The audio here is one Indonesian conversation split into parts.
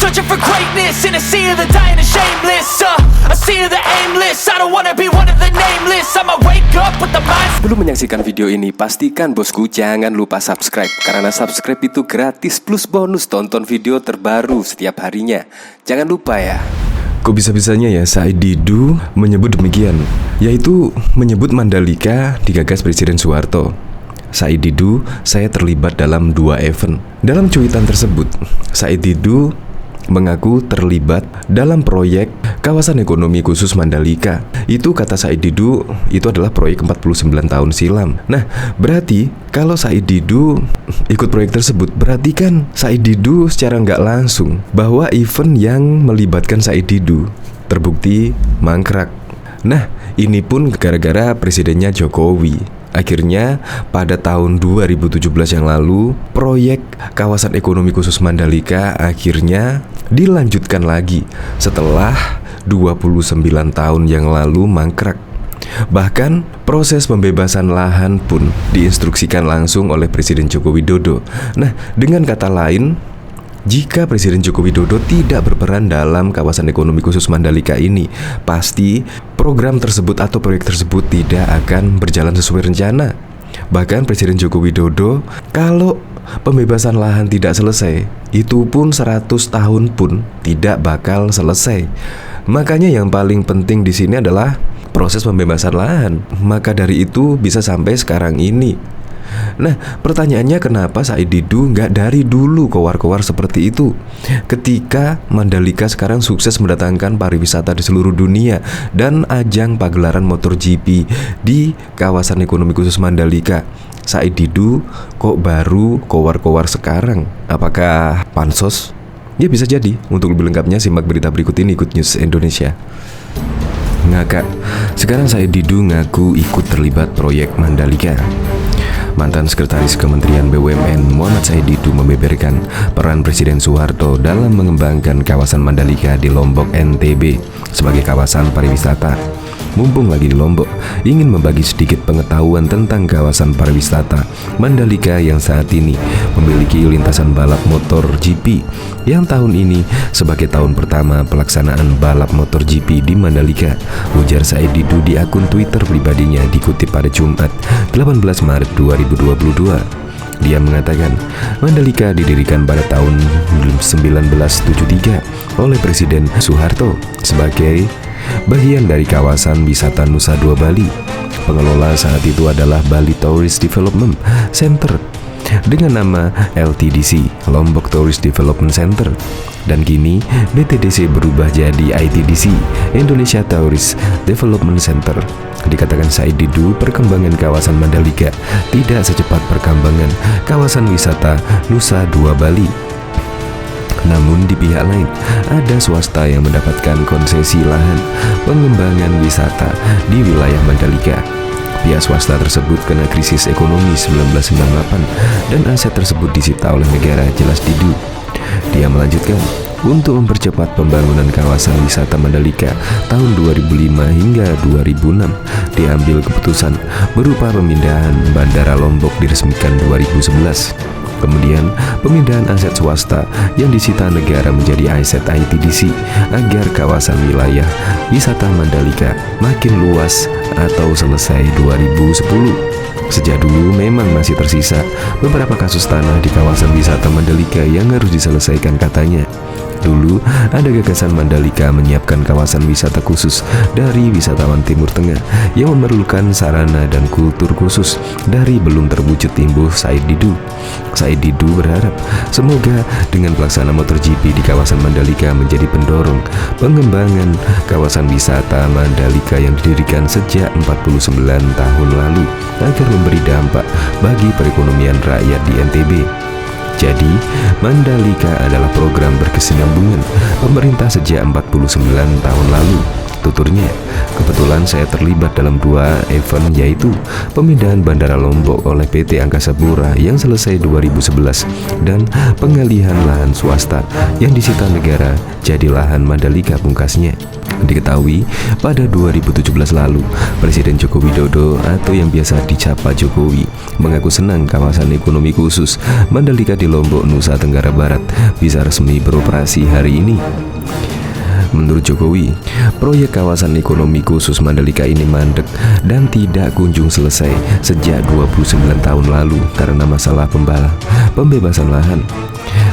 searching for greatness in a sea of the dying and shameless. A sea of the aimless. I don't wanna be one of the nameless. I'ma wake up with the mind. Sebelum menyaksikan video ini, pastikan bosku jangan lupa subscribe. Karena subscribe itu gratis plus bonus tonton video terbaru setiap harinya. Jangan lupa ya. Kok bisa-bisanya ya Said Didu menyebut demikian, yaitu menyebut Mandalika digagas Presiden Soeharto. Said Didu, saya terlibat dalam 2 event. Dalam cuitan tersebut, Said Didu mengaku terlibat dalam proyek kawasan ekonomi khusus Mandalika. Itu kata Said Didu, itu adalah proyek 49 tahun silam. Nah, berarti kalau Said Didu ikut proyek tersebut, berarti kan Said Didu secara nggak langsung bahwa event yang melibatkan Said Didu terbukti mangkrak. Nah, ini pun gara-gara presidennya Jokowi. Akhirnya pada tahun 2017 yang lalu, proyek kawasan ekonomi khusus Mandalika akhirnya dilanjutkan lagi setelah 29 tahun yang lalu mangkrak. Bahkan proses pembebasan lahan pun diinstruksikan langsung oleh Presiden Joko Widodo. Nah, dengan kata lain, jika Presiden Joko Widodo tidak berperan dalam kawasan ekonomi khusus Mandalika ini, pasti program tersebut atau proyek tersebut tidak akan berjalan sesuai rencana. Bahkan Presiden Joko Widodo, kalau pembebasan lahan tidak selesai, itu pun 100 tahun pun tidak bakal selesai. Makanya yang paling penting di sini adalah proses pembebasan lahan. Maka dari itu bisa sampai sekarang ini. Nah, pertanyaannya kenapa Said Didu nggak dari dulu kowar-kowar seperti itu? Ketika Mandalika sekarang sukses mendatangkan pariwisata di seluruh dunia dan ajang pagelaran MotoGP di kawasan ekonomi khusus Mandalika, Said Didu kok baru kowar-kowar sekarang? Apakah pansos? Ya bisa jadi. Untuk lebih lengkapnya simak berita berikut ini, Good News Indonesia. Ngakak, sekarang Said Didu ngaku ikut terlibat proyek Mandalika. Mantan Sekretaris Kementerian BUMN Muhammad Said Didu membeberkan peran Presiden Soeharto dalam mengembangkan kawasan Mandalika di Lombok NTB sebagai kawasan pariwisata. Mumpung lagi di Lombok, ingin membagi sedikit pengetahuan tentang kawasan pariwisata Mandalika yang saat ini memiliki lintasan balap motor GP yang tahun ini sebagai tahun pertama pelaksanaan balap motor GP di Mandalika, ujar Said Didu di akun Twitter pribadinya dikutip pada Jumat 18 Maret 2022. Dia mengatakan, Mandalika didirikan pada tahun 1973 oleh Presiden Soeharto sebagai bagian dari kawasan wisata Nusa Dua Bali. Pengelola saat itu adalah Bali Tourist Development Center dengan nama LTDC, Lombok Tourist Development Center. Dan kini BTDC berubah jadi ITDC, Indonesia Tourist Development Center. Dikatakan Said Didu, perkembangan kawasan Mandalika tidak secepat perkembangan kawasan wisata Nusa Dua Bali. Namun di pihak lain, ada swasta yang mendapatkan konsesi lahan pengembangan wisata di wilayah Mandalika. Pihak swasta tersebut kena krisis ekonomi 1998 dan aset tersebut disita oleh negara, jelas Didu. Dia melanjutkan, untuk mempercepat pembangunan kawasan wisata Mandalika tahun 2005 hingga 2006 diambil keputusan berupa pemindahan Bandara Lombok diresmikan 2011. Kemudian pemindahan aset swasta yang disita negara menjadi aset ITDC agar kawasan wilayah wisata Mandalika makin luas atau selesai 2010. Sejak dulu memang masih tersisa beberapa kasus tanah di kawasan wisata Mandalika yang harus diselesaikan katanya. Dulu ada gagasan Mandalika menyiapkan kawasan wisata khusus dari wisatawan Timur Tengah yang memerlukan sarana dan kultur khusus dari belum terwujud timbuh Said Didu. Said Didu berharap semoga dengan pelaksanaan MotoGP di kawasan Mandalika menjadi pendorong pengembangan kawasan wisata Mandalika yang didirikan sejak 49 tahun lalu agar memberi dampak bagi perekonomian rakyat di NTB. Jadi, Mandalika adalah program berkesinambungan pemerintah sejak 49 tahun lalu. Tuturnya, kebetulan saya terlibat dalam 2 event, yaitu pemindahan Bandara Lombok oleh PT Angkasa Pura yang selesai 2011 dan pengalihan lahan swasta yang disita negara jadi lahan Mandalika, pungkasnya. Diketahui pada 2017 lalu, Presiden Joko Widodo atau yang biasa dicapa Jokowi mengaku senang kawasan ekonomi khusus Mandalika di Lombok, Nusa Tenggara Barat bisa resmi beroperasi hari ini. Menurut Jokowi, proyek kawasan ekonomi khusus Mandalika ini mandek dan tidak kunjung selesai sejak 29 tahun lalu karena masalah pembebasan lahan.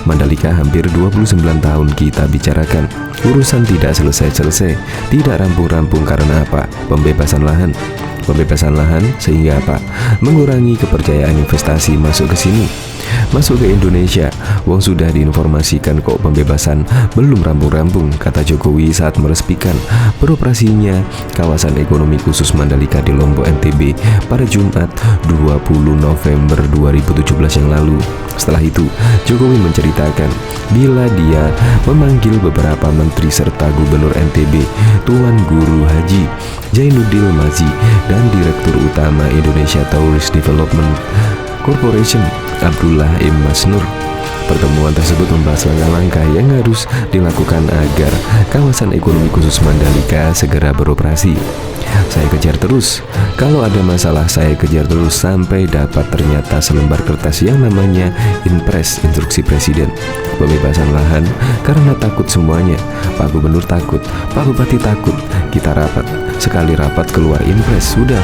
Mandalika hampir 29 tahun kita bicarakan, urusan tidak selesai-selesai, tidak rampung-rampung karena apa? Pembebasan lahan. Pembebasan lahan sehingga apa? Mengurangi kepercayaan investasi masuk ke sini, masuk ke Indonesia. Wong sudah diinformasikan kok pembebasan belum rampung-rampung, kata Jokowi saat meresmikan beroperasinya kawasan ekonomi khusus Mandalika di Lombok NTB pada Jumat 20 November 2017 yang lalu. Setelah itu, Jokowi menceritakan bila dia memanggil beberapa menteri serta Gubernur NTB Tuan Guru Haji Zainuddin Mazi dan Direktur Utama Indonesia Tourist Development Corporation Abdullah M. Masnur. Pertemuan tersebut membahas langkah-langkah yang harus dilakukan agar kawasan ekonomi khusus Mandalika segera beroperasi. Saya kejar terus, kalau ada masalah saya kejar terus sampai dapat ternyata selembar kertas yang namanya Inpres, instruksi Presiden. Pembebasan lahan karena takut semuanya. Pak Gubernur takut, Pak Bupati takut. Kita rapat, sekali rapat keluar Inpres, sudah.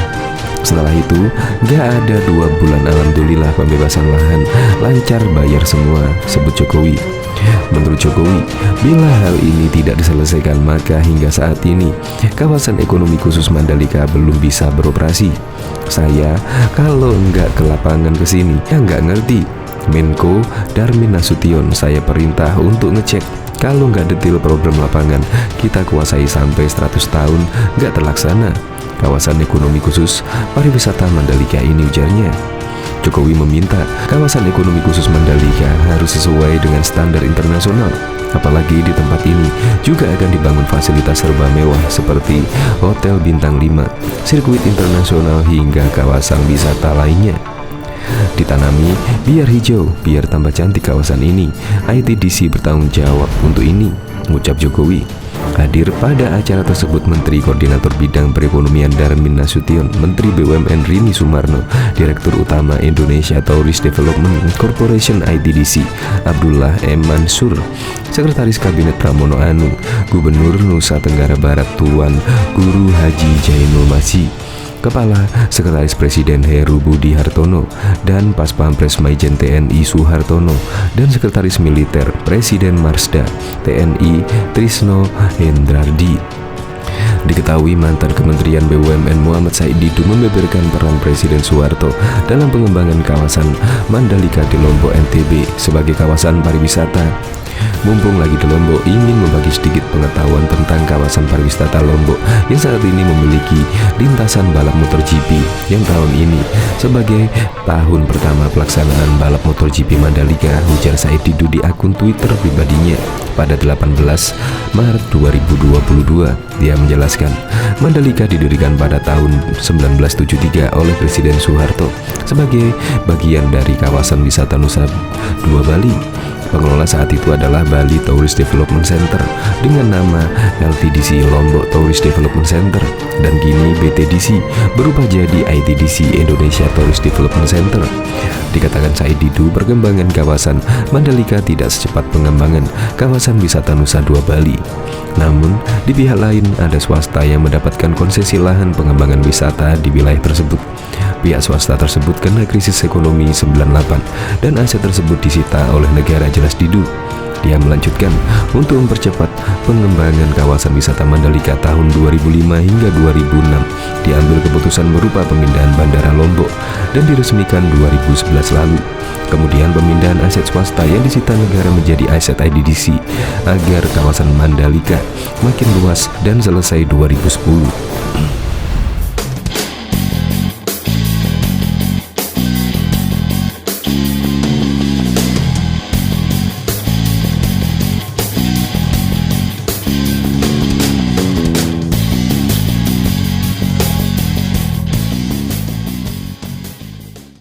Setelah itu, gak ada 2 bulan alhamdulillah pembebasan lahan lancar, bayar semua, sebut Jokowi. Menurut Jokowi, bila hal ini tidak diselesaikan maka hingga saat ini kawasan ekonomi khusus Mandalika belum bisa beroperasi. Saya kalau nggak ke lapangan ke sini ya nggak ngerti. Menko Darmin Nasution saya perintah untuk ngecek. Kalau nggak detail program lapangan kita kuasai sampai 100 tahun nggak terlaksana kawasan ekonomi khusus pariwisata Mandalika ini, ujarnya. Jokowi meminta kawasan ekonomi khusus Mandalika harus sesuai dengan standar internasional. Apalagi di tempat ini juga akan dibangun fasilitas serba mewah seperti hotel bintang 5, sirkuit internasional hingga kawasan wisata lainnya. Ditanami biar hijau, biar tambah cantik kawasan ini. ITDC bertanggung jawab untuk ini, ucap Jokowi. Hadir pada acara tersebut Menteri Koordinator Bidang Perekonomian Darmin Nasution, Menteri BUMN Rini Sumarno, Direktur Utama Indonesia Tourist Development Corporation ITDC Abdullah M. Mansur, Sekretaris Kabinet Pramono Anung, Gubernur Nusa Tenggara Barat Tuan Guru Haji Zainul Mazi, Kepala Sekretaris Presiden Heru Budi Hartono, dan Paspampres Maijen TNI Suhartono, dan Sekretaris Militer Presiden Marsda TNI Trisno Hendrardi. Diketahui mantan Kementerian BUMN Muhammad Said Didu membeberkan peran Presiden Soeharto dalam pengembangan kawasan Mandalika di Lombok NTB sebagai kawasan pariwisata. Mumpung lagi di Lombok, ingin membagi sedikit pengetahuan tentang kawasan pariwisata Lombok yang saat ini memiliki lintasan balap motor GP yang tahun ini sebagai tahun pertama pelaksanaan balap motor GP Mandalika, ujar Said Didu di akun Twitter pribadinya pada 18 Maret 2022. Dia menjelaskan, Mandalika didirikan pada tahun 1973 oleh Presiden Soeharto sebagai bagian dari kawasan wisata Nusa Dua Bali. Pengelola saat itu adalah Bali Tourist Development Center dengan nama LTDC Lombok Tourist Development Center, dan kini BTDC berubah jadi ITDC Indonesia Tourist Development Center. Dikatakan Said Didu, perkembangan kawasan Mandalika tidak secepat pengembangan kawasan wisata Nusa Dua Bali. Namun, di pihak lain ada swasta yang mendapatkan konsesi lahan pengembangan wisata di wilayah tersebut. Pihak swasta tersebut kena krisis ekonomi 98 dan aset tersebut disita oleh negara, jelas Didu. Dia melanjutkan, untuk mempercepat pengembangan kawasan wisata Mandalika tahun 2005 hingga 2006 diambil keputusan berupa pemindahan Bandara Lombok dan diresmikan 2011 lalu. Kemudian pemindahan aset swasta yang disita negara menjadi aset ITDC agar kawasan Mandalika makin luas dan selesai 2010.